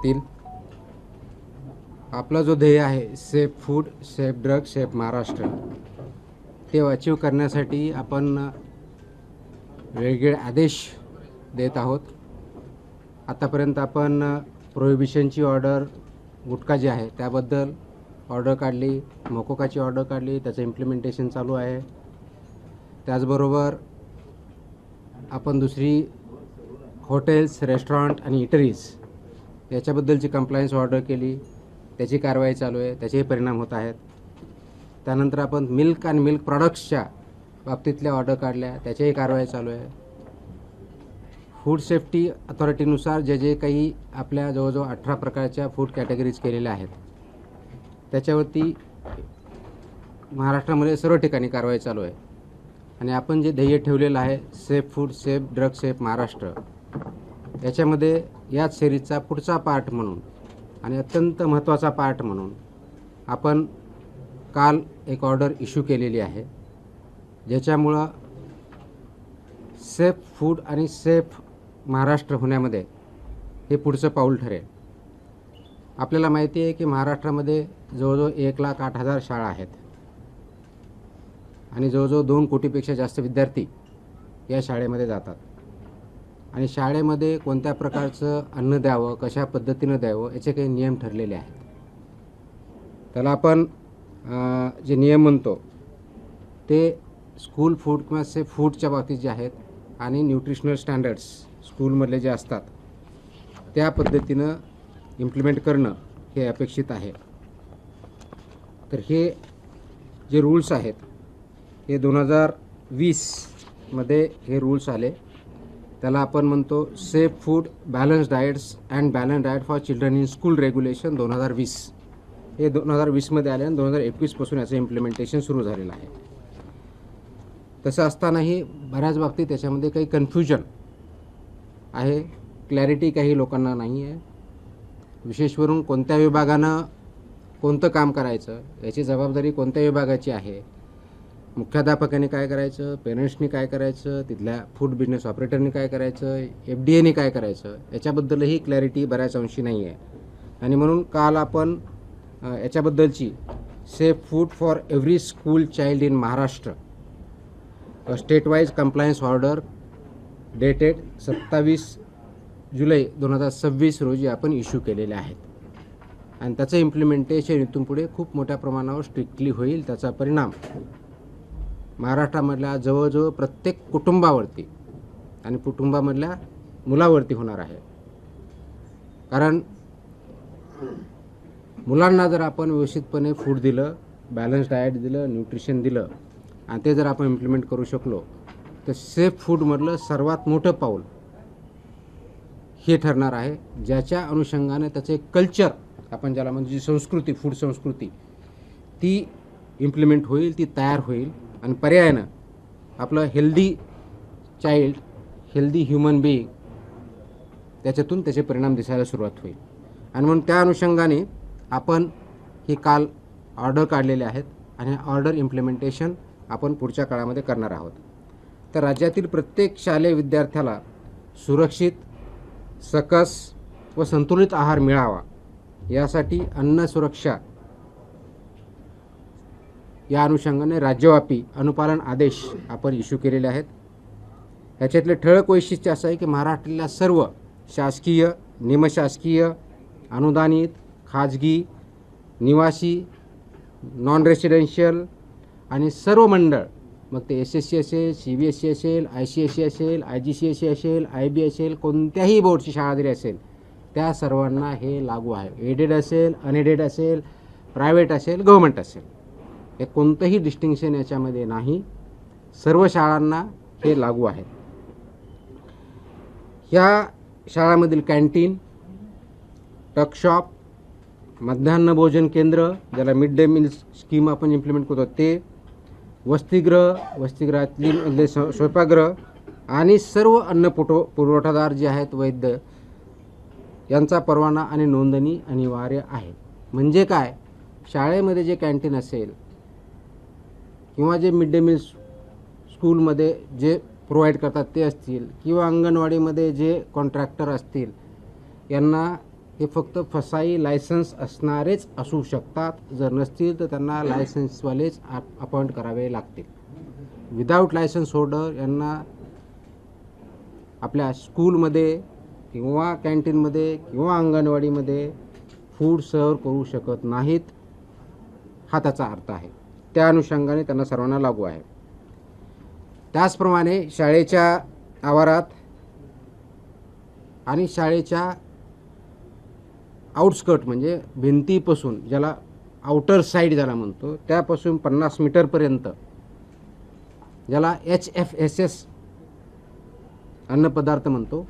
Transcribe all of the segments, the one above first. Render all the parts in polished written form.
तील आपला जो ध्येय आहे safe food, safe drug, safe Maharashtra, ते अचीव करण्यासाठी आपण वेगवेगळे आदेश देत आहोत. आतापर्यंत आपण प्रोहिबिशनची ऑर्डर, गुटखा जे आहे त्याबद्दल ऑर्डर काढली, मोकोकाची ऑर्डर काढली, त्याचं इम्प्लिमेंटेशन चालू आहे. त्याचबरोबर आपण दुसरी हॉटेल्स, रेस्टॉरंट आणि इटरीज याच्याबद्दलची कंप्लायन्स ऑर्डर केली, त्याची कारवाई चालू आहे, त्याचेही परिणाम होत आहेत. त्यानंतर आपण मिल्क आणि मिल्क प्रॉडक्ट्सच्या बाबतीतल्या ऑर्डर काढल्या, त्याच्याही कारवाई चालू आहे. फूड सेफ्टी अथॉरिटीनुसार जे काही आपल्या जवळजवळ 18 प्रकारच्या फूड कॅटेगरीज केलेल्या आहेत, त्याच्यावरती महाराष्ट्रामध्ये सर्व ठिकाणी कारवाई चालू आहे. आणि आपण जे ध्येय ठेवलेलं आहे safe food, safe drug, safe Maharashtra, याच्यामध्ये याच सिरीजचा पुढचा पार्ट म्हणून आणि अत्यंत महत्त्वाचा पार्ट म्हणून आपण काल एक ऑर्डर इश्यू केलेली आहे, ज्याच्यामुळं सेफ फूड आणि सेफ महाराष्ट्र होण्यामध्ये हे पुढचं पाऊल ठरेल. आपल्याला माहिती आहे की महाराष्ट्रामध्ये जवळजवळ 1,08,000 शाळा आहेत आणि जवळजवळ 2 कोटीपेक्षा जास्त विद्यार्थी या शाळेमध्ये जातात. आणि शाळेमध्ये कोणत्या प्रकारचं अन्न द्यावं, कशा पद्धतीनं द्यावं, याचे काही नियम ठरलेले आहेत. त्याला आपण जे नियम म्हणतो ते स्कूल फूड किंवा सेफ फूडच्या बाबतीत जे आहेत आणि न्यूट्रिशनल स्टँडर्ड्स स्कूलमधले जे असतात त्या पद्धतीनं इम्प्लिमेंट करणं हे अपेक्षित आहे. तर हे जे रूल्स आहेत हे 2020 मध्ये हे रूल्स आले. त्याला आपण म्हणतो safe food balance diets and balance diet for children in school regulation 2020. हे 2020 मध्ये आले आणि 2021 पासून याचं इम्प्लिमेंटेशन सुरू झालेलं आहे. तसं असतानाही बऱ्याच बाबतीत त्याच्यामध्ये काही कन्फ्युजन आहे, क्लॅरिटी काही लोकांना नाही आहे. विशेषवरून कोणत्या विभागानं कोणतं काम करायचं, याची जबाबदारी कोणत्या विभागाची आहे, मुख्याध्यापकाने काय करायचं, पेरेंट्सनी काय करायचं, तिथल्या फूड बिझनेस ऑपरेटरनी काय करायचं, FDAने काय करायचं, याच्याबद्दलही क्लॅरिटी बऱ्याच अंशी नाही आहे. आणि म्हणून काल आपण याच्याबद्दलची safe food for every school child in Maharashtra state wise compliance order dated 27 जुलै 2026 रोजी आपण इश्यू केलेले आहेत. आणि त्याचं इम्प्लिमेंटेशन इथून पुढे खूप मोठ्या प्रमाणावर स्ट्रिक्टली होईल. त्याचा परिणाम महाराष्ट्रामधल्या जवळजवळ प्रत्येक कुटुंबावरती आणि कुटुंबामधल्या मुलावरती होणार आहे. कारण मुलांना जर आपण व्यवस्थितपणे फूड दिलं, बॅलन्स डाएट दिलं, न्यूट्रिशन दिलं आणि ते जर आपण इम्प्लिमेंट करू शकलो तर सेफ फूडमधलं सर्वात मोठं पाऊल हे ठरणार आहे, ज्याच्या अनुषंगाने त्याचं एक कल्चर, आपण ज्याला म्हणजे जी संस्कृती, फूड संस्कृती, ती इम्प्लिमेंट होईल, ती तयार होईल. आणि पर्यायानं आपलं healthy child, healthy human being, त्याच्यातून त्याचे परिणाम दिसायला सुरुवात होईल. आणि म्हणून त्या अनुषंगाने आपण ही काल ऑर्डर काढलेले आहेत आणि ऑर्डर इम्प्लिमेंटेशन आपण पुढच्या काळामध्ये करणार आहोत. तर राज्यातील प्रत्येक शालेय विद्यार्थ्याला सुरक्षित, सकस व संतुलित आहार मिळावा यासाठी अन्न सुरक्षा या अनुषंगाने राज्यव्यापी अनुपालन आदेश आपण इश्यू केलेले आहेत. याच्यातले ठळक वैशिष्ट्य असं आहे की महाराष्ट्रातल्या सर्व शासकीय, निमशासकीय, अनुदानित, खाजगी, निवासी, नॉन रेसिडेन्शियल आणि सर्व मंडळ, मग ते SSC असेल, CBSE असेल, ICSE असेल, IGCSE असेल, IB असेल, कोणत्याही बोर्डची शाळा जरी असेल त्या सर्वांना हे लागू आहे. एडेड असेल, अनएडेड असेल, प्रायव्हेट असेल, गव्हर्मेंट असेल, हे कोणतंही डिस्टिंक्शन याच्यामध्ये नाही. सर्व शाळांना हे लागू आहे. ह्या शाळांमधील कॅन्टीन, टकशॉप, मध्यान्ह भोजन केंद्र, ज्याला मिड डे मील स्कीम आपण इम्प्लिमेंट करतो ते, वसतिगृह, वसतिगृहातली स्वयंपाकगृह आणि सर्व अन्न पुरवठादार जे आहेत, वैद्य, यांचा परवाना आणि नोंदणी अनिवार्य आहे. म्हणजे काय, शाळेमध्ये जे कॅन्टीन असेल किंवा जे मिड डे मील स्कूलमध्ये जे प्रोव्हाइड करतात ते असतील किंवा अंगणवाडीमध्ये जे कॉन्ट्रॅक्टर असतील, यांना हे फक्त फसाई लायसन्स असणारेच असू शकतात. जर नसतील तर त्यांना लायसन्सवालेच अपॉइंट करावे लागतील. विदाऊट लायसन्स होल्डर यांना आपल्या स्कूलमध्ये किंवा कॅन्टीनमध्ये किंवा अंगणवाडीमध्ये फूड सर्व करू शकत नाहीत, हा त्याचा अर्थ आहे. त्या अनुषंगाने त्यांना सर्वांना लागू आहे. त्याचप्रमाणे शाळेच्या आवारात आणि शाळेच्या आउटस्कर्ट म्हणजे भिंतीपासून, ज्याला आउटर साईड ज्याला म्हणतो, त्यापासून 50 मीटरपर्यंत, ज्याला HFSS अन्नपदार्थ म्हणतो,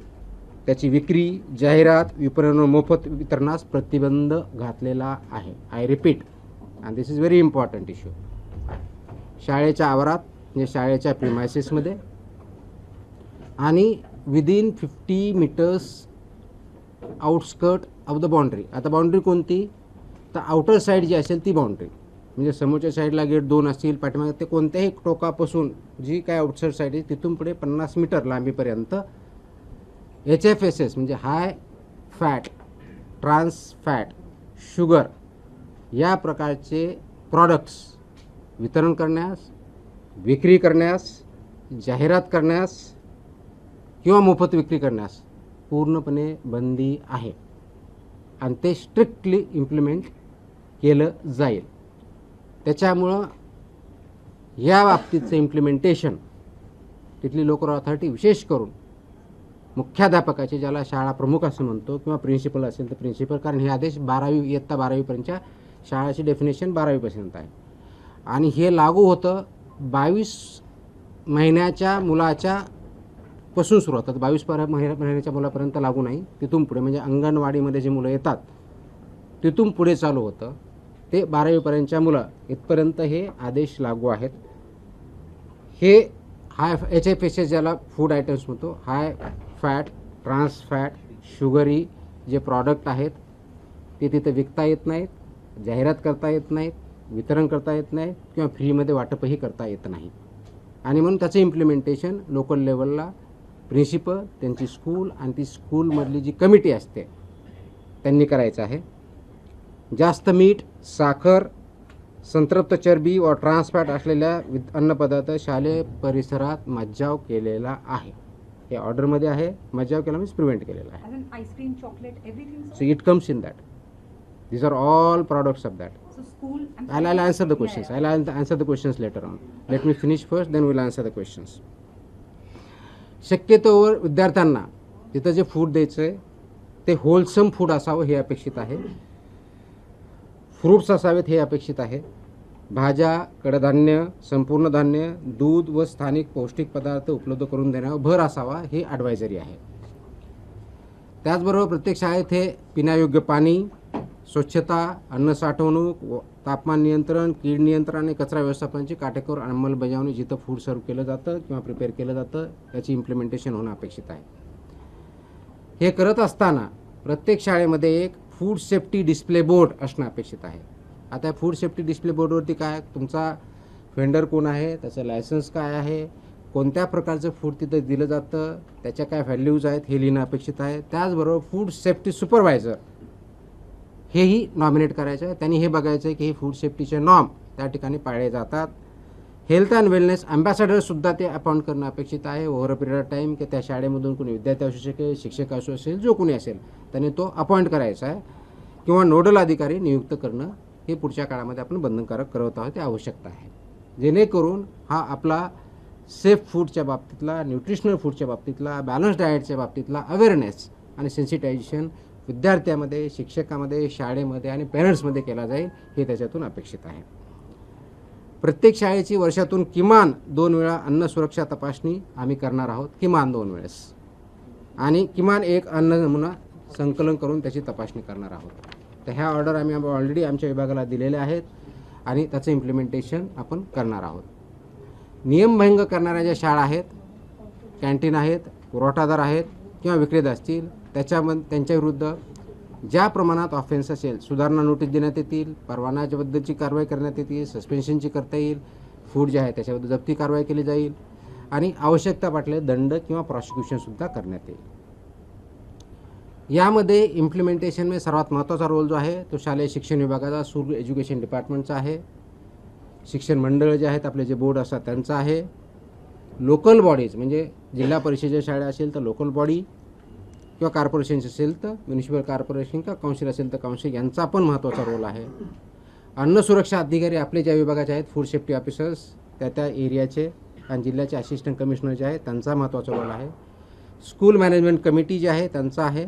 त्याची विक्री, जाहिरात, विपणन व मोफत वितरणास प्रतिबंध घातलेला आहे. I repeat, and this is very important issue. शाळेच्या आवारात म्हणजे शाळेच्या प्रिमायसेसमध्ये आणि within 50 metres outskirt of the boundary. आता बाउंड्री कोणती, तर आउटर साईड जी असेल ती बाउंड्री, म्हणजे समोरच्या साईडला गेट 2 असतील, पाठीमागे ते कोणत्याही टोकापासून जी काय आउटसाईड साईड आहे तिथून पुढे 50 मीटर लांबीपर्यंत HFSS म्हणजे high fat, trans fat, sugar या प्रकारचे प्रॉडक्ट्स वितरण करण्यास, विक्री करण्यास, जाहिरात करण्यास किंवा मोफत विक्री करण्यास पूर्णपणे बंदी आहे आणि ते स्ट्रिक्टली इम्प्लिमेंट केलं जाईल. त्याच्यामुळं या बाबतीचं इम्प्लिमेंटेशन तिथली लोकल अथॉरिटी, विशेष करून मुख्याध्यापकाचे, ज्याला शाळा प्रमुख असं म्हणतो, किंवा प्रिन्सिपल असेल तर प्रिन्सिपल, कारण हे आदेश 12वी इयत्ता 12वीपर्यंतच्या शाळेची डेफिनेशन 12वीपर्यंत आहे आणि हे लागू होतं 22 महिन्याच्या मुलाच्या पासून सुरू होतात. 22 महिन्याच्या मुलापर्यंत लागू नाही, तिथून पुढे म्हणजे अंगणवाडीमध्ये जे मुलं येतात तिथून पुढे चालू होतं. ते 12वीपर्यंतच्या मुलं इथपर्यंत हे आदेश लागू आहेत. हे हाय HFSS ज्याला फूड आयटम्स म्हणतो, high fat, trans fat, sugary जे प्रॉडक्ट आहेत ते तिथं विकता येत नाहीत, जाहिरात करता येत नाहीत, वितरण करता येत नाही किंवा फ्रीमध्ये वाटपही करता येत नाही. आणि म्हणून त्याचं इम्प्लिमेंटेशन लोकल लेवलला प्रिन्सिपल, त्यांची स्कूल आणि ती स्कूलमधली जी कमिटी असते त्यांनी करायचं आहे. जास्त मीठ, साखर, संतृप्त चरबी व ट्रान्सफॅट असलेल्या अन्नपदार्थ शालेय परिसरात मज्जाव केलेला आहे. हे ऑर्डरमध्ये आहे. मज्जाव केला मीन्स प्रिव्हेंट केलेला आहे. Ice cream, chocolate, everything. So it comes in that. These are all products of that. So school. I'll answer the questions. I'll answer the questions later on. Let me finish first, then we'll answer the questions. शक्यतोवर विद्यार्थ्यांना तिथं जे food द्यायचं आहे ते wholesome food असावं हे अपेक्षित आहे. फ्रूट्स असावेत हे अपेक्षित आहे. भाज्या, कडधान्य, संपूर्ण धान्य, दूध व स्थानिक पौष्टिक पदार्थ उपलब्ध करून देण्यावर भर असावा हे ॲडवायझरी आहे. त्याचबरोबर प्रत्येक शाळेत हे पिण्यायोग्य पाणी, स्वच्छता, अन्न साठवणूक, तापमान नियंत्रण, कीड नियंत्रण आणि कचरा व्यवस्थापनाची काटेकोर अंमलबजावणी जिथं फूड सर्व केलं जातं किंवा प्रिपेअर केलं जातं याची इम्प्लिमेंटेशन होणं अपेक्षित आहे. हे करत असताना प्रत्येक शाळेमध्ये एक फूड सेफ्टी डिस्प्ले बोर्ड असणं अपेक्षित आहे. आता फूड सेफ्टी डिस्प्ले बोर्डवरती काय, तुमचा व्हेंडर कोण आहे, त्याचं लायसन्स काय आहे, कोणत्या प्रकारचं फूड तिथं दिलं जातं, त्याच्या काय व्हॅल्यूज आहेत हे लिहिणं अपेक्षित आहे. त्याचबरोबर फूड सेफ्टी सुपरवायझर हेही नॉमिनेट करायचं आहे. त्यांनी हे बघायचं आहे की हे फूड सेफ्टीचे नॉर्म त्या ठिकाणी पाळले जातात. हेल्थ अँड वेलनेस अँबॅसेडरसुद्धा ते अपॉइंट करणं अपेक्षित आहे over a period of time, की त्या शाळेमधून कोणी विद्यार्थी असू शकेल, शिक्षक असू असेल, जो कोणी असेल त्यांनी तो अपॉइंट करायचा आहे किंवा नोडल अधिकारी नियुक्त करणं हे पुढच्या काळामध्ये आपण बंधनकारक करत आहोत, ते आवश्यकता आहे. जेणेकरून हा आपला सेफ फूडच्या बाबतीतला, न्यूट्रिशनल फूडच्या बाबतीतला, बॅलन्स डाएटच्या बाबतीतला अवेअरनेस आणि सेन्सिटायझेशन विद्यार्थ्यामध्ये, शिक्षकामध्ये, शाळेमध्ये आणि पेरेंट्समध्ये केला जाईल हे त्याच्यातून अपेक्षित आहे. प्रत्येक शाळेची वर्षातून किमान 2 वेळा अन्न सुरक्षा तपासणी आम्ही करणार आहोत, किमान 2 वेळेस, आणि किमान एक अन्न नमुना संकलन करून त्याची तपासणी करणार आहोत. तर ह्या ऑर्डर आम्ही ऑलरेडी आमच्या विभागाला दिलेल्या आहेत आणि त्याचं इम्प्लिमेंटेशन आपण करणार आहोत. नियमभंग करणाऱ्या ज्या शाळा आहेत, कॅन्टीन आहेत, पुरवठादार आहेत किंवा विक्रेता असतील त्यांच्या विरुद्ध ज्या प्रमाणात ऑफेन्स असेल सुधारणा नोटीस देण्यात येतील, परवानाच्याबद्दलची कारवाई करण्यात येतील, सस्पेन्शनची करता येईल, फूड जे आहे त्याच्याबद्दल जप्ती कारवाई केली जाईल आणि आवश्यकता वाटले दंड किंवा प्रॉसिक्युशनसुद्धा करण्यात येईल. यामध्ये इम्प्लिमेंटेशनमध्ये सर्वात महत्त्वाचा रोल जो आहे तो शालेय शिक्षण विभागाचा, स्कूल एज्युकेशन डिपार्टमेंटचा आहे. शिक्षण मंडळ जे आहेत आपले जे बोर्ड असतात त्यांचा आहे. लोकल बॉडीज म्हणजे जिल्हा परिषदेच्या शाळा असेल तर लोकल बॉडी किंवा कॉर्पोरेशन्स असेल तर म्युनिसिपल कॉर्पोरेशन किंवा काउन्सिल असेल तर काउन्सिल यांचा पण महत्त्वाचा रोल आहे. अन्न सुरक्षा अधिकारी आपले ज्या विभागाचे आहेत, फूड सेफ्टी ऑफिसर्स त्या एरियाचे आणि जिल्ह्याचे असिस्टंट कमिशनर जे आहेत त्यांचा महत्त्वाचा रोल आहे. स्कूल मॅनेजमेंट कमिटी जे आहे त्यांचा आहे.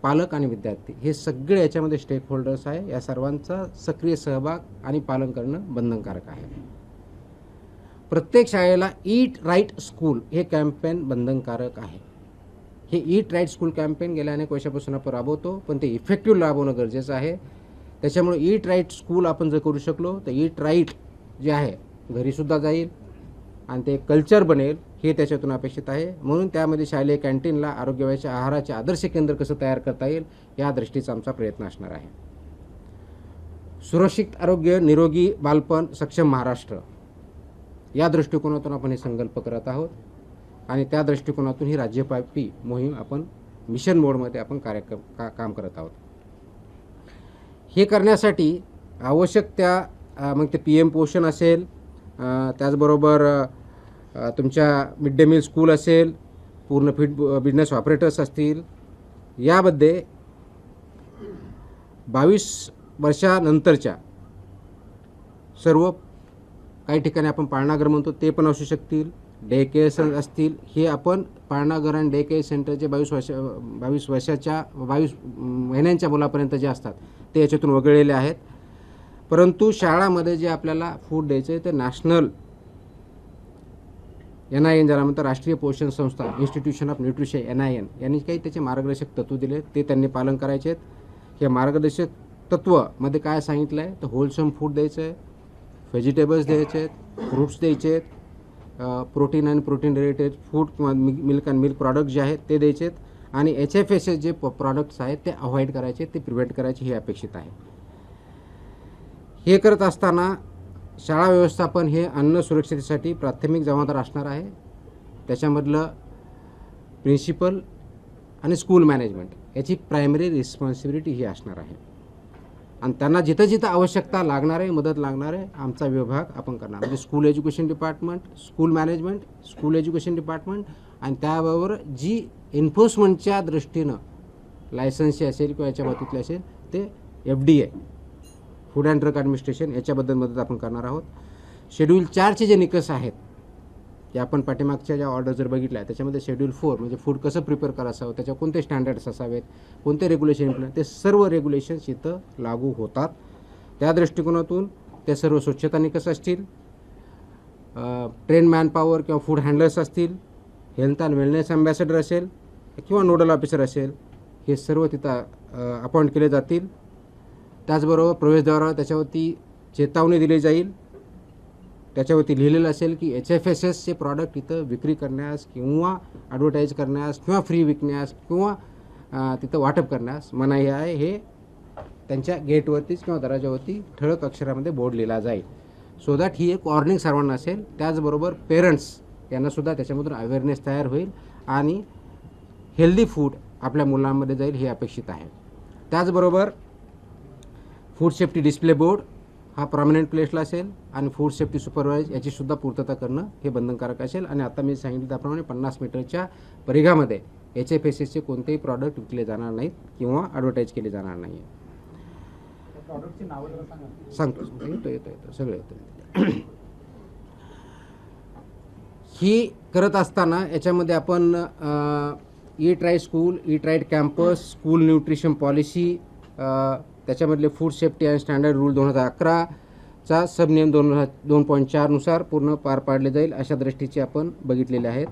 पालक आणि विद्यार्थी हे सगळे याच्यामध्ये स्टेक होल्डर्स आहे. या सर्वांचा सक्रिय सहभाग आणि पालन करणं बंधनकारक आहे. प्रत्येक शाळेला ईट राईट स्कूल हे कॅम्पेन बंधनकारक आहे. हे ईट राईट स्कूल कॅम्पेन गेल्या अनेक वर्षापासून आपण राबवतो, पण ते इफेक्टिव्ह राबवणं गरजेचं आहे. त्याच्यामुळे ईट राईट स्कूल आपण जर करू शकलो तर ईट राईट जे आहे घरीसुद्धा जाईल आणि ते कल्चर बनेल हे त्याच्यातून अपेक्षित आहे. म्हणून त्यामध्ये शालेय कॅन्टीनला आरोग्यवाच्या आहाराचे आदर्श केंद्र कसं तयार करता येईल या दृष्टीचा आमचा प्रयत्न असणार आहे. सुरक्षित आरोग्य, निरोगी बालपण, सक्षम महाराष्ट्र या दृष्टिकोनातून आपण हे संकल्प करत आहोत आणि त्या दृष्टिकोनातून ही राज्यव्यापी मोहीम आपण मिशन मोडमध्ये आपण काम करत आहोत. हे करण्यासाठी आवश्यक त्या मग ते PM पोषण असेल, त्याचबरोबर तुमच्या मिड डे मील स्कूल असेल, पूर्ण फीड बिझनेस ऑपरेटर्स असतील, यामध्ये 22 वर्षानंतरच्या सर्व काही ठिकाणी आपण पाळणाघर म्हणतो ते पण असू शकतील, डे केअर असतील. हे आपण पाळणाघर आणि डे केअर सेंटरचे 22 महिन्यांच्या मुलापर्यंत जे असतात ते याच्यातून वगळलेले आहेत. परंतु शाळामध्ये जे आपल्याला फूड द्यायचं आहे ते नॅशनल NIN ज्याला म्हणतात राष्ट्रीय पोषण संस्था, इन्स्टिट्यूशन ऑफ न्यूट्रिशन NIN यांनी काही त्याचे मार्गदर्शक तत्त्व दिले ते त्यांनी पालन करायचे आहेत. हे मार्गदर्शक तत्त्वमध्ये काय सांगितलं आहे तर होलसम फूड द्यायचं आहे, व्हेजिटेबल्स द्यायचे आहेत, फ्रूट्स द्यायचे आहेत, प्रोटीन आणि प्रोटीन रिलेटेड फूड किंवा मिल्क अँड मिल्क प्रॉडक्ट जे आहेत ते द्यायचे आहेत आणि HFSS जे प्रॉडक्ट्स आहेत ते अवॉइड करायचे, ते प्रिव्हेंट करायचे हे अपेक्षित आहे. हे करत असताना शाळा व्यवस्थापन हे अन्न सुरक्षिततेसाठी प्राथमिक जबाबदार असणार आहे. त्याच्यामधलं प्रिन्सिपल आणि स्कूल मॅनेजमेंट याची प्रायमरी रिस्पॉन्सिबिलिटी ही असणार आहे आणि त्यांना जिथं जिथं आवश्यकता लागणार आहे, मदत लागणार आहे, आमचा विभाग आपण करणार. म्हणजे school education department, school management, school education department आणि त्याबरोबर जी एन्फोर्समेंटच्या दृष्टीनं लायसन्सची असेल किंवा याच्या बाबतीतले असेल ते FDA food and drug administration याच्याबद्दल मदत आपण करणार आहोत. शेड्यूल 4चे जे निकष आहेत ते आपण पाठीमागच्या ज्या ऑर्डर जर बघितल्या त्याच्यामध्ये शेड्यूल 4 म्हणजे फूड कसं प्रिपेअर करायचं, त्याच्यावर कोणते स्टँडर्ड्स असावेत, कोणते रेग्युलेशन, ते सर्व रेग्युलेशन्स इथं लागू होतात. त्या दृष्टिकोनातून ते सर्व स्वच्छता निकष असतील, ट्रेन मॅनपॉवर किंवा फूड हँडलर्स असतील, हेल्थ अँड वेलनेस अँबॅसेडर असेल किंवा नोडल ऑफिसर असेल, हे सर्व तिथं अपॉइंट केले जातील. त्याचबरोबर प्रवेशद्वारावर त्याच्यावरती चेतावणी दिली जाईल, त्याच्यावरती लिहिलेलं असेल की HFSSचे प्रॉडक्ट इथं विक्री करण्यास किंवा ॲडव्हर्टाईज करण्यास किंवा फ्री विकण्यास किंवा तिथं वाटप करण्यास मनाई आहे. हे त्यांच्या गेटवरतीच किंवा दरवाजावरती ठळक अक्षरामध्ये बोर्ड लिहिला जाईल. सो दॅट ही एक वॉर्निंग सर्वांना असेल. त्याचबरोबर पेरेंट्स यांनासुद्धा त्याच्यामधून अवेअरनेस तयार होईल आणि हेल्दी फूड आपल्या मुलांमध्ये जाईल हे अपेक्षित आहे. त्याचबरोबर फूड सेफ्टी डिस्प्ले बोर्ड हा प्रॉमिनंट प्लेसला असेल आणि फूड सेफ्टी सुपरवाइज याचीसुद्धा पूर्तता करणं हे बंधनकारक असेल. आणि आता मी सांगितलं त्याप्रमाणे 50 मीटरच्या परिघामध्ये HFSSचे कोणतेही प्रॉडक्ट विकले जाणार नाहीत किंवा ॲडव्हर्टाईज केले जाणार नाही. सांगतो येतो सगळं येतं. ही करत असताना याच्यामध्ये आपण eat right school, eat right campus, school nutrition policy, त्याच्यामधले food safety and standard rule 2011चा सबनियम 2.4 नुसार पूर्ण पार पाडले जाईल अशा दृष्टीचे आपण बघितलेले आहेत.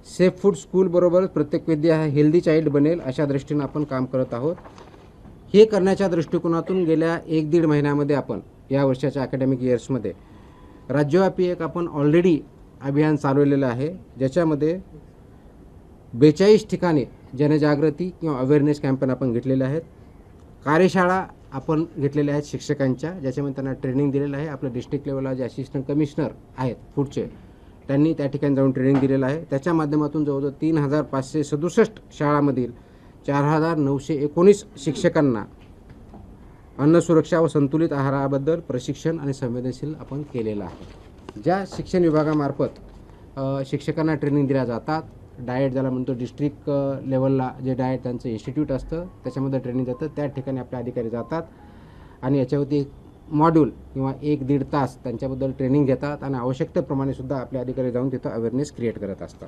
सेफ फूड स्कूलबरोबरच प्रत्येक विद्या हा हेल्दी चाइल्ड बनेल अशा दृष्टीनं आपण काम करत आहोत. हे करण्याच्या दृष्टिकोनातून गेल्या 1-1.5 महिन्यामध्ये आपण या वर्षाच्या अकॅडमिक इयर्समध्ये राज्यव्यापी एक आपण ऑलरेडी अभियान चालवलेलं आहे, ज्याच्यामध्ये 42 ठिकाणी जनजागृती किंवा अवेअरनेस कॅम्पेन आपण घेतलेले आहेत. कार्यशाळा आपण घेतलेल्या आहेत शिक्षकांच्या, ज्याच्यामध्ये त्यांना ट्रेनिंग दिलेलं आहे. आपल्या डिस्ट्रिक्ट लेवलला जे असिस्टंट कमिशनर आहेत फूडचे त्यांनी त्या ठिकाणी जाऊन ट्रेनिंग दिलेलं आहे. त्याच्या माध्यमातून जवळजवळ 3567 शाळामधील 4,919 शिक्षकांना अन्न सुरक्षा व संतुलित आहाराबद्दल प्रशिक्षण आणि संवेदनशील आपण केलेलं आहे. ज्या शिक्षण विभागामार्फत शिक्षकांना ट्रेनिंग दिल्या जातात, डाएट ज्याला म्हणतो डिस्ट्रिक्ट लेवलला जे डाएट त्यांचं इन्स्टिट्यूट असतं त्याच्यामध्ये ट्रेनिंग जातं, त्या ठिकाणी आपले अधिकारी जातात आणि याच्यावरती एक मॉड्यूल किंवा 1-1.5 तास त्यांच्याबद्दल ट्रेनिंग घेतात आणि आवश्यकतेप्रमाणे सुद्धा आपले अधिकारी जाऊन तिथं अवेअरनेस क्रिएट करत असतात.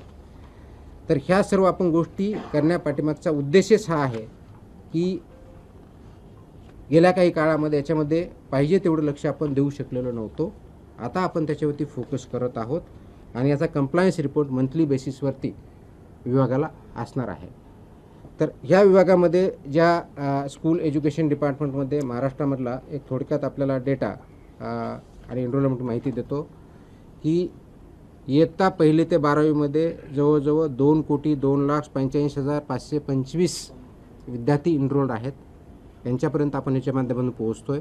तर ह्या सर्व आपण गोष्टी करण्यापाठीमागचा उद्देशच हा आहे की गेल्या काही काळामध्ये याच्यामध्ये पाहिजे तेवढं लक्ष आपण देऊ शकलेलो नव्हतो. आता आपण त्याच्यावरती फोकस करत आहोत आणि याचा कंप्लायन्स रिपोर्ट मंथली बेसिसवरती विभागाला असणार आहे. तर ह्या विभागामध्ये ज्या स्कूल एज्युकेशन डिपार्टमेंटमध्ये महाराष्ट्रामधला एक थोडक्यात आपल्याला डेटा आणि एनरोलमेंट माहिती देतो की इयत्ता 1 ते 12वीमध्ये जवळजवळ 2,02,85,525 विद्यार्थी इनरोल्ड आहेत. यांच्यापर्यंत आपण याच्या माध्यमातून पोहोचतो आहे.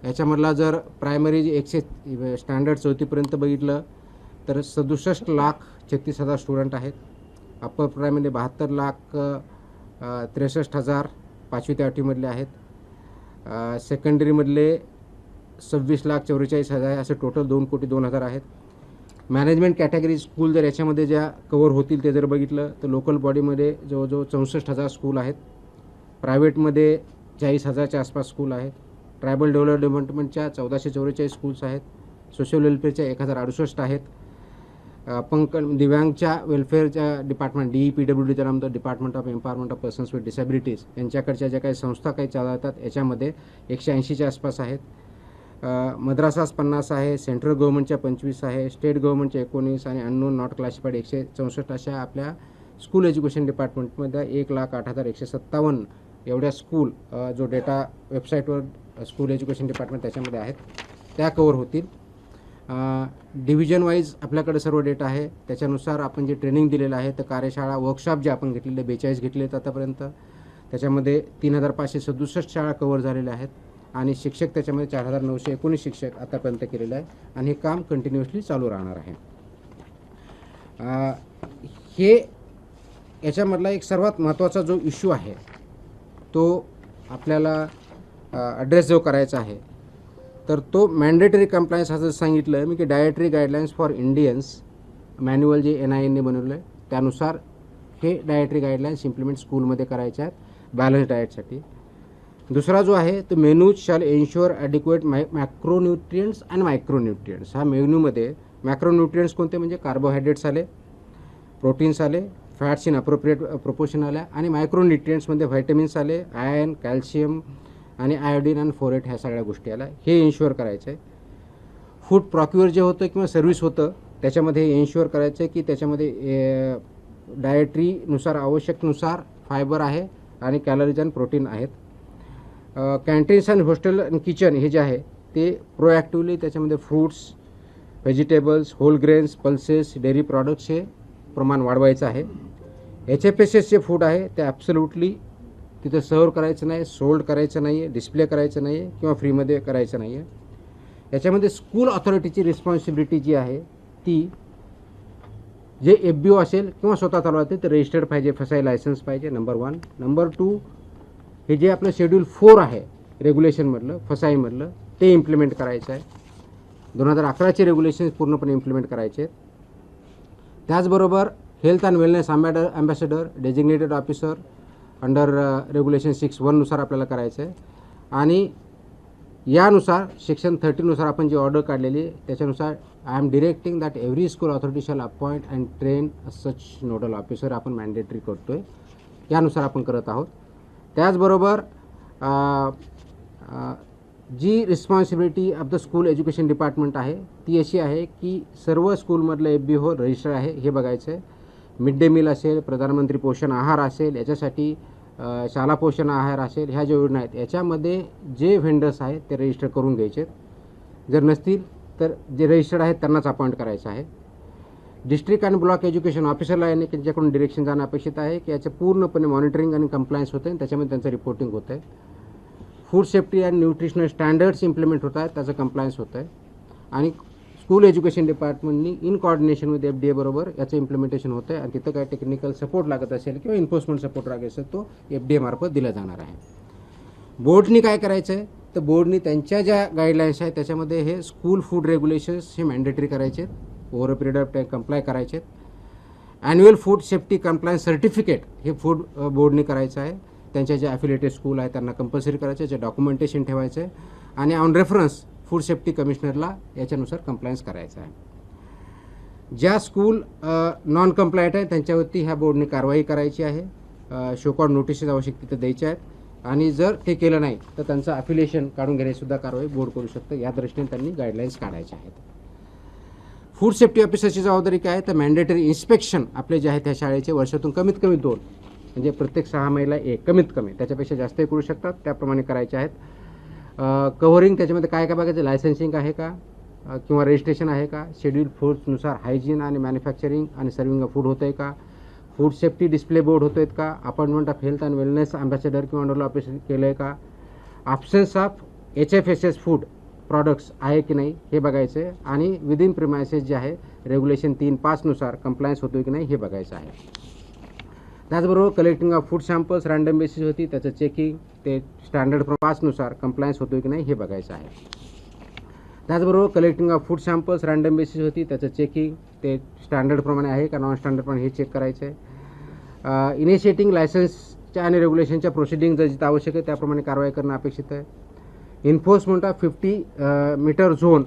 याच्यामधला जर प्रायमरी 100 स्टँडर्ड 4थीपर्यंत बघितलं तर 67,36,000 स्टुडंट आहेत. अप्पर प्रायमरी 72,63,000 5वी ते 8वीमधले आहेत. सेकंडरीमधले 26,44,000 असे टोटल 2,02,00,000 आहेत. मॅनेजमेंट कॅटेगरी स्कूल जर याच्यामध्ये ज्या कवर होतील ते जर बघितलं तर लोकल बॉडीमध्ये जवळजवळ 64,000 स्कूल आहेत. प्रायव्हेटमध्ये 40,000च्या आसपास स्कूल आहेत. ट्रायबल डेव्हलपमेंटच्या 1,444 स्कूल्स आहेत. सोशल वेलफेअरच्या 1,068 आहेत. दिव्यांगच्या वेलफेअरच्या डिपार्टमेंट DEPWD त्याला म्हणतो, department of empowerment of persons with disabilities, यांच्याकडच्या ज्या काही संस्था काही चालवतात याच्यामध्ये 180च्या आसपास आहेत. मद्रासास 50 आहे, सेंट्रल गव्हर्नमेंटच्या 25 आहे, स्टेट गव्हर्नमेंटच्या 19 आणि अननोन नॉट क्लासिफाईड 164 अशा आपल्या स्कूल एज्युकेशन डिपार्टमेंटमध्ये 1,08,157 एवढ्या स्कूल जो डेटा वेबसाईटवर स्कूल एज्युकेशन डिपार्टमेंट त्याच्यामध्ये आहेत त्या कवर होतील. डिव्हिजन वाईज आपल्याकडे सर्व डेटा आहे. त्याच्यानुसार आपण जे ट्रेनिंग दिलेलं आहे तर कार्यशाळा वर्कशॉप जे आपण घेतलेले 42 घेतले आहेत आतापर्यंत, त्याच्यामध्ये 3,567 शाळा कवर झालेल्या आहेत आणि शिक्षक त्याच्यामध्ये 4,919 शिक्षक आतापर्यंत केलेलं आहे आणि हे काम कंटिन्युअसली चालू राहणार आहे. हे याच्यामधला एक सर्वात महत्त्वाचा जो इश्यू आहे तो आपल्याला ॲड्रेस जो करायचा आहे तर तो मॅन्डेटरी कंप्लायन्स असं सांगितलं मी की dietary guidelines for Indians manual जे NIN ने बनवलं आहे त्यानुसार हे डायटरी गाईडलाईन्स इम्प्लिमेंट स्कूलमध्ये करायचे आहेत बॅलन्स डाएटसाठी. दुसरा जो आहे तो menus shall ensure adequate macronutrients and micronutrients. हा मेन्यूमध्ये मॅक्रोन्यूट्रियंट्स कोणते म्हणजे कार्बोहायड्रेट्स आले, प्रोटीन्स आले, फॅट्स इन अप्रोप्रिएट प्रोपोर्शन आल्या आणि मायक्रोन्यूट्रियंट्समध्ये व्हायटमिन्स आले, आयर्न, कॅल्शियम आणि आयोडीन आणि फोरेट ह्या सगळ्या गोष्टी आल्या. हे एन्श्युअर करायचं आहे. फूड प्रॉक्युअर जे होतं किंवा सर्व्हिस होतं त्याच्यामध्ये एन्श्युअर करायचं आहे की त्याच्यामध्ये डायटरीनुसार आवश्यकनुसार फायबर आहे आणि कॅलरीज आणि प्रोटीन आहेत. कॅन्टीन्स आणि हॉस्टेल आणि किचन हे जे आहे ते प्रोॲक्टिव्हली त्याच्यामध्ये fruits, vegetables, whole grains, pulses, dairy products हे प्रमाण वाढवायचं आहे. HFSS जे फूड आहे ते ॲब्सोल्युटली तिथं सर्व करायचं नाही, सोल्ड करायचं नाही आहे, डिस्प्ले करायचं नाही आहे किंवा फ्रीमध्ये करायचं नाही आहे. याच्यामध्ये स्कूल ऑथॉरिटीची रिस्पॉन्सिबिलिटी जी आहे ती जे FBO असेल किंवा स्वतः चालवते ते रजिस्टर्ड पाहिजे, FSI लायसन्स पाहिजे, नंबर 1. नंबर 2 हे जे आपलं शेड्यूल 4 आहे रेग्युलेशनमधलं FSIमधलं ते इम्प्लिमेंट करायचं आहे. 2011चे रेग्युलेशन्स पूर्णपणे इम्प्लिमेंट करायचे आहेत. त्याचबरोबर health and wellness ambassador designated officer under regulation 6(1) नुसार आपल्याला करायचं आहे आणि यानुसार सेक्शन 30 आपण जी ऑर्डर काढलेली आहे त्याच्यानुसार I am directing that every school authority shall appoint and train such nodal officer आपण मॅन्डेटरी करतो आहे. यानुसार आपण करत आहोत. त्याचबरोबर जी responsibility of the school education department आहे ती अशी आहे की सर्व स्कूलमधलं FBO रजिस्टर आहे हे बघायचं आहे. मिड डे मील असेल, प्रधानमंत्री पोषण आहार असेल, याच्यासाठी शाला पोषण आहार असेल, ह्या ज्या योजना आहेत याच्यामध्ये जे व्हेंडर्स आहेत ते रजिस्टर करून घ्यायचे. जर नसतील तर जे रजिस्टर्ड आहेत त्यांनाच अपॉइंट करायचं आहे. डिस्ट्रिक्ट आणि ब्लॉक एज्युकेशन ऑफिसरला याने त्यांच्याकडून डिरेक्शन जाणं अपेक्षित आहे की याचं पूर्णपणे मॉनिटरिंग आणि कंप्लायन्स होतं आहे, त्याच्यामध्ये त्यांचं रिपोर्टिंग होतं आहे. Food safety and nutritional standards implement होत आहेत, त्याचं कंप्लायन्स होतं आहे आणि स्कूल एज्युकेशन डिपार्टमेंटनी इन कॉर्डिनेशन विथ FDA बरोबर याचं इम्प्लिमेंटेशन होतं आहे आणि तिथं काय टेक्निकल सपोर्ट लागत असेल किंवा इन्फोर्समेंट सपोर्ट लागत असेल तो FDA मार्फत दिला जाणार आहे. बोर्डनी काय करायचं आहे तर बोर्डनी त्यांच्या ज्या गाईडलाईन्स आहेत त्याच्यामध्ये हे स्कूल फूड रेग्युलेशन्स हे मॅन्डेटरी करायचे आहेत, over a period of time comply करायचे आहेत. Annual food safety compliance certificate हे फूड बोर्डनी करायचं आहे. त्यांच्या ज्या ॲफिलिएटेड स्कूल आहे त्यांना कंपल्सरी करायचं आहे, जे डॉक्युमेंटेशन ठेवायचं आहे आणि ऑन रेफरन्स फूड सेफ्टी कमिशनरला याच्यानुसार कंप्लायन्स करायचं आहे. ज्या स्कूल नॉन कंप्लायंट आहे त्यांच्यावरती ह्या बोर्डने कारवाई करायची आहे. शोकॉड नोटिसेस आवश्यक तिथे द्यायच्या आहेत आणि जर ते केलं नाही तर त्यांचं अफिलिएशन काढून घेण्यासुद्धा कारवाई बोर्ड करू शकतं. या दृष्टीने त्यांनी गाईडलाईन्स काढायच्या आहेत. फूड सेफ्टी ऑफिसरची जबाबदारी काय आहे तर मॅन्डेटरी इन्स्पेक्शन आपले जे आहेत त्या शाळेचे वर्षातून कमीत कमी 2 म्हणजे प्रत्येक 6 महिन्याला 1 कमीत कमी, त्याच्यापेक्षा जास्तही करू शकतात, त्याप्रमाणे करायचे आहेत. कव्हरिंग त्याच्यामध्ये काय काय बघायचं, लायसन्सिंग आहे का किंवा रजिस्ट्रेशन आहे का, शेड्यूल फूड्सनुसार हायजीन आणि मॅन्युफॅक्चरिंग आणि सर्विंग ऑफ फूड होतं आहे का, फूड सेफ्टी डिस्प्ले बोर्ड होतो आहेत का, appointment of health and wellness ambassador किंवा अंडरला ऑपरेशन केलं आहे का, absence of HFSS food products आहे की नाही हे बघायचं आहे आणि विदिन प्रिमायसेस जे आहे रेग्युलेशन 3.5नुसार कंप्लायन्स होतो की नाही हे बघायचं आहे. त्याचबरोबर collecting of food samples random basis होती त्याचं चेकिंग ते स्टँडर्ड 5नुसार कंप्लायन्स होतो की नाही हे बघायचं आहे. त्याचबरोबर collecting of food samples random basis होती त्याचं चेकिंग ते स्टँडर्डप्रमाणे आहे का नॉन स्टँडर्डप्रमाणे हे चेक करायचं आहे. इनिशिएटिंग लायसन्सच्या आणि रेग्युलेशनच्या प्रोसिडिंग जर जिथं आवश्यक आहे त्याप्रमाणे कारवाई करणं अपेक्षित आहे. इन्फोर्समेंट ऑफ 50 मीटर झोन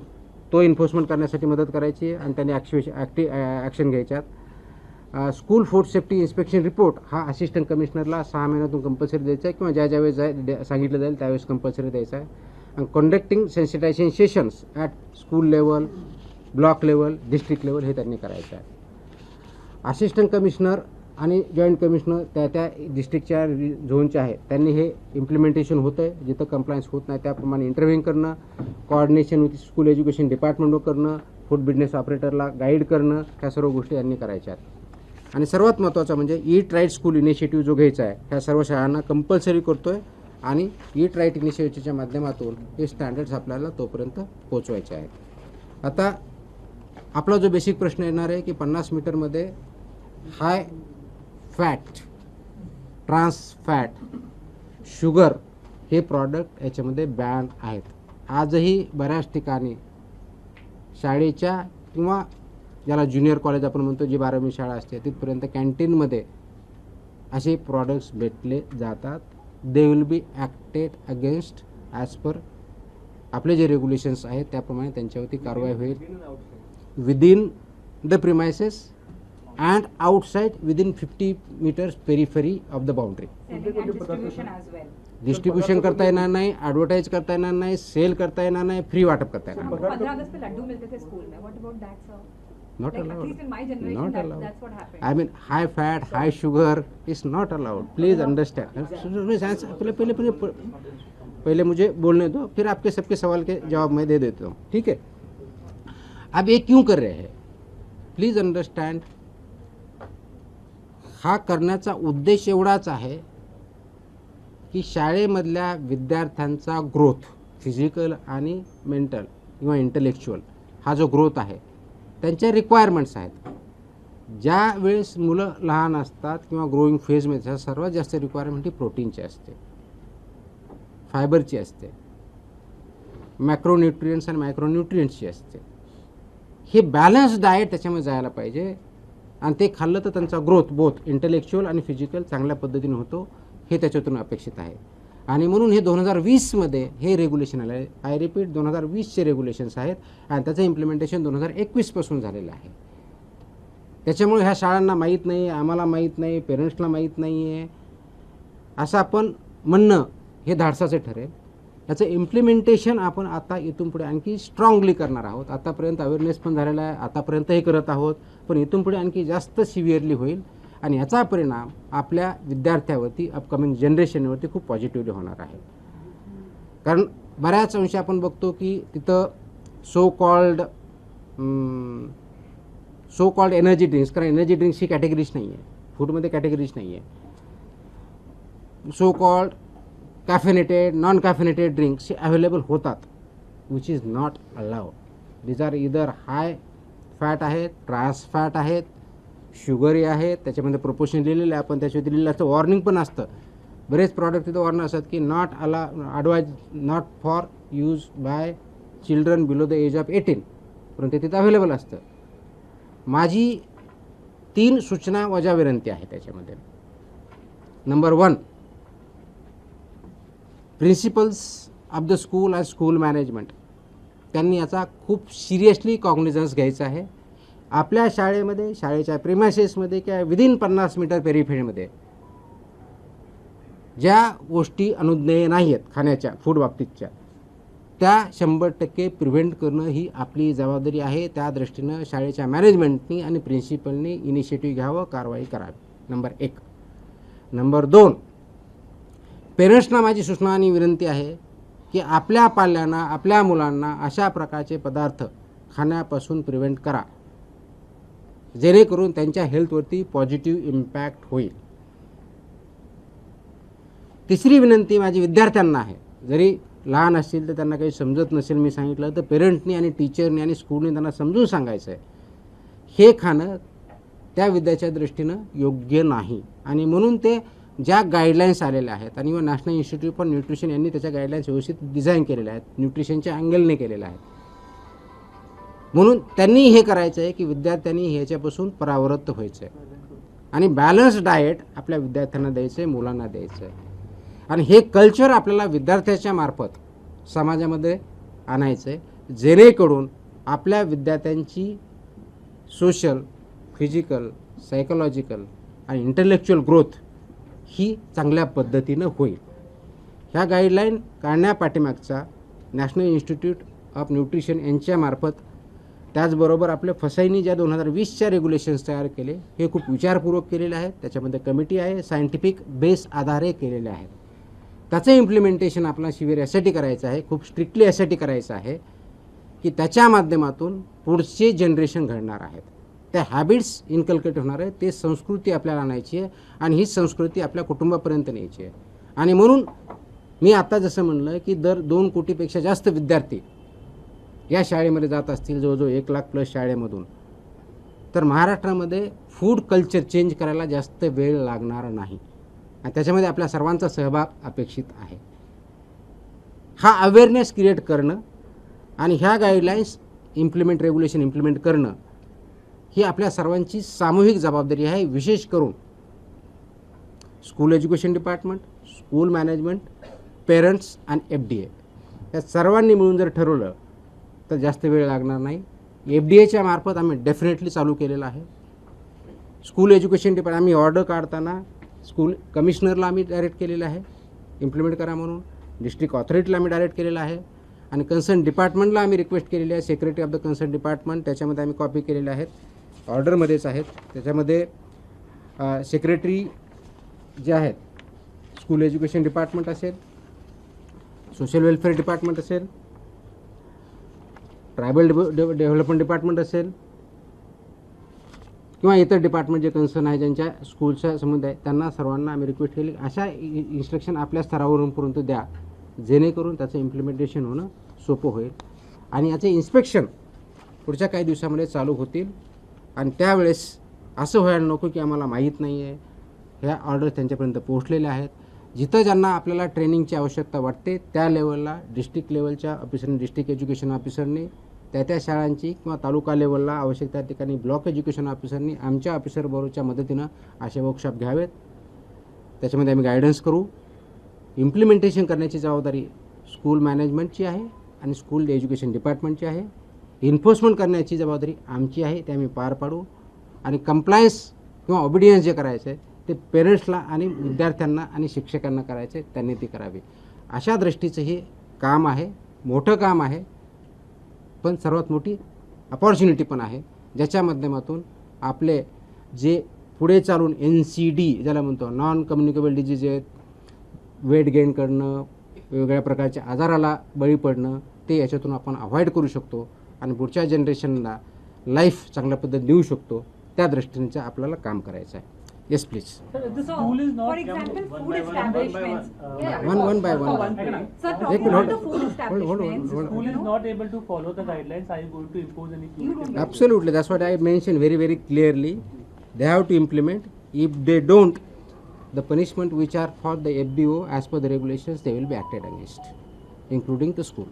तो इन्फोर्समेंट करण्यासाठी मदत करायची आणि त्यांनी ॲक्शन घ्यायच्यात. School food safety inspection report हा असिस्टंट कमिशनरला 6 महिन्यातून कंपल्सरी द्यायचा आहे किंवा ज्यावेळेस सांगितलं जाईल त्यावेळेस कंपल्सरी द्यायचा आहे. आणि conducting sensitisation sessions at school level, block level, district level हे त्यांनी करायचं आहे. असिस्टंट कमिशनर आणि जॉईंट कमिशनर त्या डिस्ट्रिक्टच्या झोनचे आहे त्यांनी हे इम्प्लिमेंटेशन होतं आहे, जिथं कंप्लायन्स होत नाही त्याप्रमाणे इंटरव्ह्यू करणं, कोऑर्डिनेशन विथ स्कूल एज्युकेशन डिपार्टमेंटवर करणं, फूड बिझनेस ऑपरेटरला गाईड करणं, ह्या सर्व गोष्टी यांनी करायच्या आहेत. आणि सर्वात महत्त्वाचं म्हणजे ईट राईट स्कूल इनिशिएटिव्ह जो घ्यायचा आहे ह्या सर्व शाळांना कंपल्सरी करतो आहे आणि ईट राईट इनिशिएटिव्हच्या माध्यमातून हे स्टँडर्ड्स आपल्याला तोपर्यंत पोचवायचे आहेत. आता आपला जो बेसिक प्रश्न येणार आहे की 50 मीटरमध्ये high fat, trans fat, sugar हे प्रॉडक्ट याच्यामध्ये बॅन आहेत. आजही बऱ्याच ठिकाणी शाळेच्या किंवा ज्याला ज्युनियर कॉलेज आपण म्हणतो जी 12वी शाळा असते तिथपर्यंत कॅन्टीनमध्ये असे प्रॉडक्ट्स भेटले जातात. They will be acted against as per आपले जे रेग्युलेशन्स आहेत त्याप्रमाणे त्यांच्यावरती कारवाई होईल. Within the premises and outside within 50 metres periphery of the boundary. Distribution करता येणार नाही, ॲडव्हर्टाईज करता येणार नाही, सेल करता येणार नाही, फ्री वाटप करता येणार नाही. 15 अगस्त पे लड्डू मिलते थे स्कूल में. What about that, sir? Not Like, allowed. At least in my generation, Not allowed. that's what happened. I mean, high fat, high sugar is not allowed. Please understand. पहले मुझे बोलने दो, फिर आपके सबके सवाल के जवाब मैं दे देता हूँ, ठीक है. अब ये क्यों कर रहे हैं प्लीज अंडरस्टँड. हा करण्याचा उद्देश एवढाच आहे की शाळेमधल्या विद्यार्थ्यांचा ग्रोथ फिजिकल आणि मेंटल किंवा इंटलेक्च्युअल हा जो ग्रोथ आहे त्यांच्या रिक्वायरमेंट्स आहेत. ज्या वेळेस मुलं लहान असतात किंवा ग्रोईंग फेजमध्ये सर्वात जास्त रिक्वायरमेंट ही प्रोटीनची असते, फायबरची असते, मॅक्रोन्यूट्रियंट्स आणि मायक्रोन्यूट्रियंट्सची असते. हे बॅलन्स डाएट त्याच्यामध्ये जायला पाहिजे आणि ते खाल्लं तर त्यांचा ग्रोथ बोथ इंटलेक्च्युअल आणि फिजिकल चांगल्या पद्धतीने होतो हे त्याच्यातून अपेक्षित आहे. आणि म्हणून हे 2020मध्ये हे रेग्युलेशन आलं आहे. आय रिपीट 2020चे रेग्युलेशन्स आहेत आणि त्याचं इम्प्लिमेंटेशन 2021पासून झालेलं आहे. त्याच्यामुळे ह्या शाळांना माहीत नाही, आम्हाला माहीत नाही, पेरेंट्सला माहीत नाही आहे असं आपण म्हणणं हे धाडसाचं ठरेल. याचं इम्प्लिमेंटेशन आपण आता इथून पुढे आणखी स्ट्रॉंगली करणार आहोत. आतापर्यंत अवेअरनेस पण झालेला आहे, आतापर्यंत हे करत आहोत, पण इथून पुढे आणखी जास्त सिव्हिअरली होईल आणि याचा परिणाम आपल्या विद्यार्थ्यावरती अपकमिंग जनरेशनवरती खूप पॉझिटिव्हली होणार आहे. कारण बऱ्याच अंशी आपण बघतो की तिथं सो कॉल्ड एनर्जी ड्रिंक्स, कारण एनर्जी ड्रिंक्सची कॅटेगरीज नाही आहे, फूडमध्ये कॅटेगरीज नाही आहे. So called caffeinated, non caffeinated drinks हे अवेलेबल होतात, which is not allowed. These are either high fat आहेत, ट्रान्स फॅट आहेत, शुगरी आहेत, त्याच्यामध्ये प्रोपोर्शन लिहिलेलं आहे, पण त्याच्यावरती लिहिलेलं असतं, वॉर्निंग पण असतं. बरेच प्रॉडक्ट तिथं वॉर्निंग असतात की not advise not for use by children below the age of 18, परंतु तिथं अवेलेबल असतं. माझी 3 सूचना वजा विनंती आहे त्याच्यामध्ये. Number 1, principles of the school and school management त्यांनी याचा खूप सिरियसली कॉग्निझन्स घ्यायचा आहे. आपल्या शाळेमध्ये, शाळेच्या प्रिमायसेसमध्ये किंवा विदिन 50 मीटर पेरिफेरीमध्ये ज्या गोष्टी अनुज्ञेय नाही आहेत खाण्याच्या फूड बाबतीतच्या, त्या 100% प्रिव्हेंट करणं ही आपली जबाबदारी आहे. त्या दृष्टीनं शाळेच्या मॅनेजमेंटनी आणि प्रिन्सिपलनी इनिशिएटिव्ह घ्यावं, कारवाई करावी. नंबर 1. नंबर 2, पेरेंट्सना माझी सूचना आणि विनंती आहे की आपल्या पाल्यांना, आपल्या मुलांना अशा प्रकारचे पदार्थ खाण्यापासून प्रिव्हेंट करा, जेणेकरून त्यांच्या हेल्थवरती पॉझिटिव्ह इम्पॅक्ट होईल. तिसरी विनंती माझी विद्यार्थ्यांना आहे. जरी लहान असतील तर त्यांना काही समजत नसेल मी सांगितलं तर पेरेंटनी आणि टीचरनी आणि स्कूलने त्यांना समजून सांगायचं आहे हे खाणं त्या विद्याच्या दृष्टीनं योग्य नाही. आणि म्हणून ते ज्या गाईडलाईन्स आलेल्या आहेत आणि नॅशनल इन्स्टिट्यूट फॉर न्यूट्रिशन यांनी त्याच्या गाईडलाईन्स व्यवस्थित डिझाईन केलेल्या आहेत, न्यूट्रिशनच्या अँगलने केलेल्या आहेत. म्हणून त्यांनी हे करायचं आहे की विद्यार्थ्यांनी ह्याच्यापासून परावृत्त व्हायचं आहे आणि बॅलन्स डाएट आपल्या विद्यार्थ्यांना द्यायचं आहे, मुलांना द्यायचं आहे. आणि हे कल्चर आपल्याला विद्यार्थ्याच्या मार्फत समाजामध्ये आणायचं आहे, जेणेकरून आपल्या विद्यार्थ्यांची सोशल, फिजिकल, सायकोलॉजिकल आणि इंटेलेक्च्युअल ग्रोथ ही चांगल्या पद्धतीनं होईल. ह्या गाईडलाईन काढण्यापाठीमागचा नॅशनल इन्स्टिट्यूट ऑफ न्यूट्रिशन यांच्यामार्फत, त्याचबरोबर आपल्या फसाईनी ज्या 2020च्या रेग्युलेशन्स तयार केले हे खूप विचारपूर्वक केलेले आहेत. त्याच्यामध्ये कमिटी आहे, सायंटिफिक बेस आधारे केलेले आहेत. त्याचं इम्प्लिमेंटेशन आपला शिबिर यासाठी करायचं आहे, खूप स्ट्रिक्टली यासाठी करायचं आहे की त्याच्या माध्यमातून पुढचे जनरेशन घडणार आहेत, त्या हॅबिट्स इन्कल्केट होणार आहे, ते संस्कृती आपल्याला आणायची आहे आणि ही संस्कृती आपल्या कुटुंबापर्यंत न्यायची आहे. आणि म्हणून मी आता जसं म्हणलं की दर 2 कोटीपेक्षा जास्त विद्यार्थी या शाळेमध्ये जात असतील, जवळजवळ 1 लाख प्लस शाळेमधून, तर महाराष्ट्रामध्ये फूड कल्चर चेंज करायला जास्त वेळ लागणार नाही आणि त्याच्यामध्ये आपल्या सर्वांचा सहभाग अपेक्षित आहे. हा अवेअरनेस क्रिएट करणं आणि ह्या गाईडलाईन्स रेग्युलेशन इम्प्लिमेंट करणं ही आपल्या सर्वांची सामूहिक जबाबदारी आहे. विशेष करून school education department, school management, parents आणि FDA या सर्वांनी मिळून जर ठरवलं तर जास्त वेळ लागणार नाही. FDA मार्फत आम्ही डेफिनेटली चालू केलेलं आहे. स्कूल एज्युकेशन डिपार्टमेंट आम्ही ऑर्डर काढताना स्कूल कमिशनरला आम्ही डायरेक्ट केलेलं आहे इम्प्लिमेंट करा म्हणून, डिस्ट्रिक्ट ऑथॉरिटीला आम्ही डायरेक्ट केलेलं आहे आणि कन्सर्न डिपार्टमेंटला आम्ही रिक्वेस्ट केलेली आहे. Secretary of the concern department त्याच्यामध्ये आम्ही कॉपी केलेल्या आहेत, ऑर्डरमध्येच आहेत. त्याच्यामध्ये सेक्रेटरी जे आहेत, स्कूल एज्युकेशन डिपार्टमेंट असेल, सोशल वेलफेअर डिपार्टमेंट असेल, ट्रायबल डेव्हलपमेंट डिपार्टमेंट असेल किंवा इतर डिपार्टमेंट जे कन्सर्न आहे, ज्यांच्या स्कूलच्या संबंध आहे, त्यांना सर्वांना आम्ही रिक्वेस्ट केली अशा इन्स्ट्रक्शन आपल्या स्तरावरून परंतु द्या, जेणेकरून त्याचं इम्प्लिमेंटेशन होणं सोपं होईल आणि याचे इन्स्पेक्शन पुढच्या काही दिवसामध्ये चालू होतील. आणि त्यावेळेस असं व्हायला नको की आम्हाला माहीत नाही आहे, ह्या ऑर्डर त्यांच्यापर्यंत पोहोचलेल्या आहेत. जिथं ज्यांना आपल्याला ट्रेनिंगची आवश्यकता वाटते त्या लेवलला डिस्ट्रिक्ट लेवलच्या ऑफिसरनी, डिस्ट्रिक्ट एज्युकेशन ऑफिसरनी, त्या शाळांची किंवा तालुका लेवलला आवश्यक त्या ठिकाणी ब्लॉक एज्युकेशन ऑफिसरनी आमच्या ऑफिसरबरोबरच्या मदतीनं असे वर्कशॉप घ्यावेत. त्याच्यामध्ये आम्ही गायडन्स करू. इम्प्लिमेंटेशन करण्याची जबाबदारी स्कूल मॅनेजमेंटची आहे आणि स्कूल एज्युकेशन डिपार्टमेंटची आहे. इन्फोर्समेंट करण्याची जबाबदारी आमची आहे, ते आम्ही पार पाडू. आणि कंप्लायन्स किंवा ऑबिडियन्स जे करायचं आहे ते पेरेंट्सला आणि विद्यार्थ्यांना आणि शिक्षकांना करायचं आहे, त्यांनी ती करावी. अशा दृष्टीचं हे काम आहे, मोठं काम आहे, पण सर्वात मोठी अपॉर्च्युनिटी पण आहे, ज्याच्या माध्यमातून आपले जे पुढे चालून NCD ज्याला म्हणतो, नॉन कम्युनिकेबल डिजीज आहेत, वेट गेन करणं, वेगवेगळ्या प्रकारच्या आजाराला बळी पडणं, ते याच्यातून आपण अवॉइड करू शकतो आणि पुढच्या जनरेशनला लाईफ चांगल्या पद्धतीने देऊ शकतो. त्या दृष्टीने आपल्याला काम करायचं आहे. Yes, please. Sir, the So, school is not for example, food establishments. One by one. Sir, Ek talking minute, about the hold food on, establishments, hold on. school you is know, not able to follow the guidelines, are you going to impose any You don't punitive? Absolutely, that's what I mentioned very, very clearly. They have to implement. If they don't, the punishment which are for the FBO as per the regulations, they will be acted against, including the school.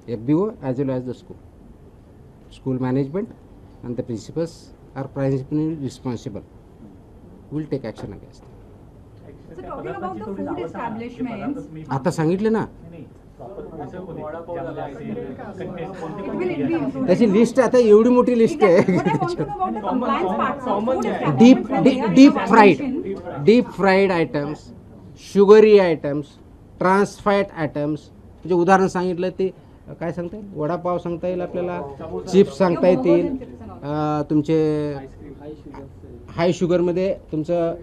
FBO as well as the school. School management and the principals are principally responsible. Will take action against them. So talking about the food establishments, आता सांगितले ना, it will be included. त्याची list आता एवढी मोठी list Exactly. What I आहे. want to know about the compliance part, sir. Food deep establishments, when they are deep in fried violation, deep fried items, sugary items, trans fat items, म्हणजे उदाहरण सांगितलं ते काय सांगता येईल, वडापाव सांगता येईल आपल्याला, चिप्स सांगता येतील, तुमचे हाय शुगरमध्ये तुमचं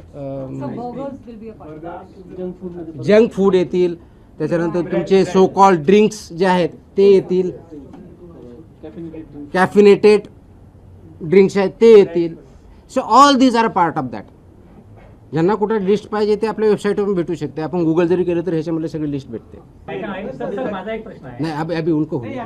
so burgers will be a part. Junk food येतील, त्याच्यानंतर तुमचे सो कॉल ड्रिंक्स जे आहेत ते येतील, कॅफिनेटेड ड्रिंक्स आहेत ते येतील. So all these are part of that. ज्यांना कुठं लिस्ट पाहिजे ते आपल्या वेबसाईटवरून भेटू शकते. आपण गुगल जरी केलं तर ह्याच्यामध्ये सगळी लिस्ट भेटते. सर माझा एक प्रश्न आहे. नाही अभी उनको होईल. मुंडे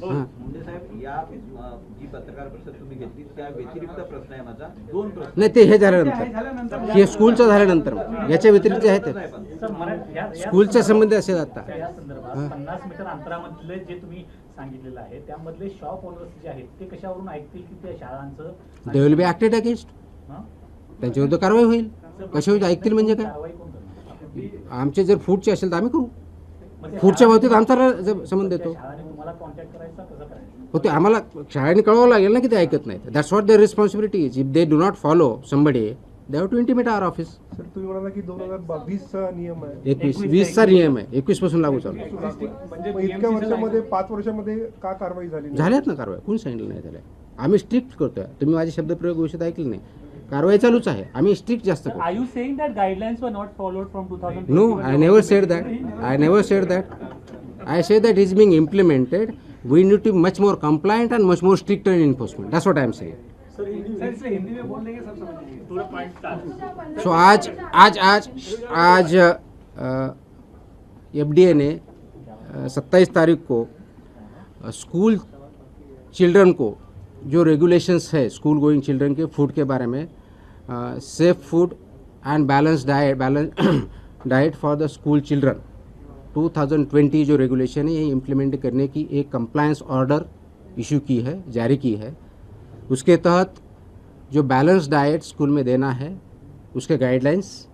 हां साहेब, या जी पत्रकार परिषद तुम्ही घेतली त्या व्यतिरिक्त प्रश्न आहे माझा, दोन प्रश्न. नाही ते हे झाल्यानंतर, हे स्कूलचं झाल्यानंतर, याच्या व्यतिरिक्त आहे ते सर स्कूलच्या संबंधी असेल आता. या संदर्भात 50 मीटर अंतरामधले जे तुम्ही सांगितलेलं आहे त्यामधले शॉप ओनर्स जे आहेत ते कशावरून ऐकतील की त्या शाळांचं दे विल बी ऍक्टेड अगेन्स्ट. हं? त्यांच्या विरुद्ध कारवाई होईल. कशावर ऐकतील म्हणजे काय, कारवाई कोण करणार? आमचे जर फूडचे असेल तर आम्ही करू. मग त्या फूडच्या बाबतीत आमचा संबंध त्या येतो. शाळाने तुम्हाला कॉन्टॅक्ट करायचा कसं करायचं? हो ते आम्हाला शाळेने कळवावं लागेल ना की ते ऐकत नाहीत. That's what their responsibility is. If they do not follow somebody they have to intimate our office. Sir तुम्ही म्हणाला की 2020चा नियम आहे, 20चा नियम आहे, 21 पासून लागू चालू आहे. मग इतक्या वर्षामध्ये 5 वर्षामध्ये का कारवाई झाली नाही? झाल्यात ना कारवाई, कोणी सांगितलं नाही झाल्या. आम्ही स्ट्रिक्ट करतोय. तुम्ही माझे शब्दप्रयोग गोष्ट ऐकले नाही. कारवाई चालूच आहे. आम्ही स्ट्रिक्ट जास्त Are करतो. you saying that guidelines were not followed from 2020? No, I never said that. I never said that. I say that it's being implemented. We need to be much more compliant and much more stricter in enforcement. That's what I am saying. So आज FDA ने 27 तारीख को school children को जो regulations है school going children के food के बारे में, safe food end balance diet for the school children 2020 जो रेगुलेशन है ये इम्प्लीमेंट करने की एक कंप्लायंस ऑर्डर इशू की है, जारी की है. उसके तहत जो बैलेंस डाइट स्कूल में देना है उसके guidelines,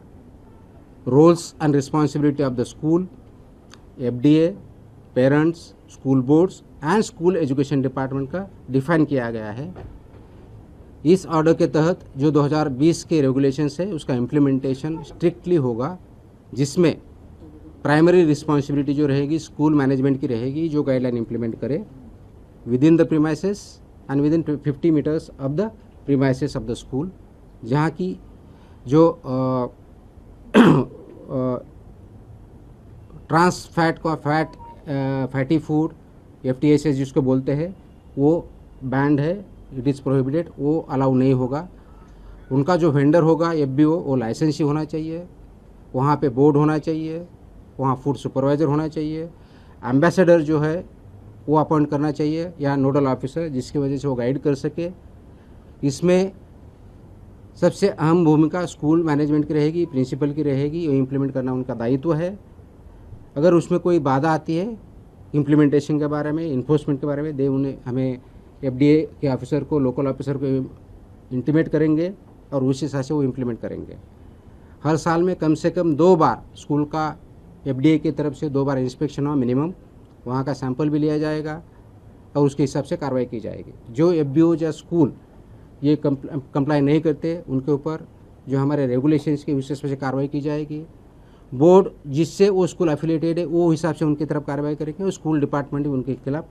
rules and responsibility of the school, FDA, parents, school boards and school education department का डिफाइन किया गया है. इस ऑर्डर के तहत जो 2020 के रेगुलेशंस है उसका इम्प्लीमेंटेशन स्ट्रिक्टली होगा, जिसमें प्राइमरी रिस्पॉन्सिबिलिटी जो रहेगी स्कूल मैनेजमेंट की रहेगी, जो गाइडलाइन इम्प्लीमेंट करे within the premises and within 50 metres of the premises of the school. जहाँ की जो ट्रांस फैट का फैटी फूड FTSS जिसको बोलते हैं वो बैंड है, इट इज़ प्रोहिबिटेड, वो अलाउ नहीं होगा. उनका जो वेंडर होगा FBO वो लाइसेंसी होना चाहिए, वहाँ पे बोर्ड होना चाहिए, वहाँ फूड सुपरवाइज़र होना चाहिए, एम्बेसडर जो है वो अपॉइंट करना चाहिए या नोडल ऑफिसर जिसकी वजह से वो गाइड कर सके. इसमें सबसे अहम भूमिका स्कूल मैनेजमेंट की रहेगी, प्रिंसिपल की रहेगी, वो इम्प्लीमेंट करना उनका दायित्व है. अगर उसमें कोई बाधा आती है इम्प्लीमेंटेशन के बारे में, इन्फोर्समेंट के बारे में, दे उन्हें हमें FDA के ऑफिसर को, लोकल ऑफिसर को इंटीमेट करेंगे और उस हिसाब से वो इम्प्लीमेंट करेंगे. हर साल में कम से कम 2 बार स्कूल का FDA की तरफ से 2 बार इंस्पेक्शन हो मिनिमम, वहाँ का सैंपल भी लिया जाएगा और उसके हिसाब से कार्रवाई की जाएगी. जो FBO या स्कूल ये कंप्लाई नहीं करते उनके ऊपर जो हमारे रेगुलेशंस के विशेष से कार्रवाई की जाएगी. बोर्ड जिससे वो स्कूल एफिलिएटेड है वो हिसाब से उनकी तरफ कार्रवाई करेंगे और स्कूल डिपार्टमेंट भी उनके खिलाफ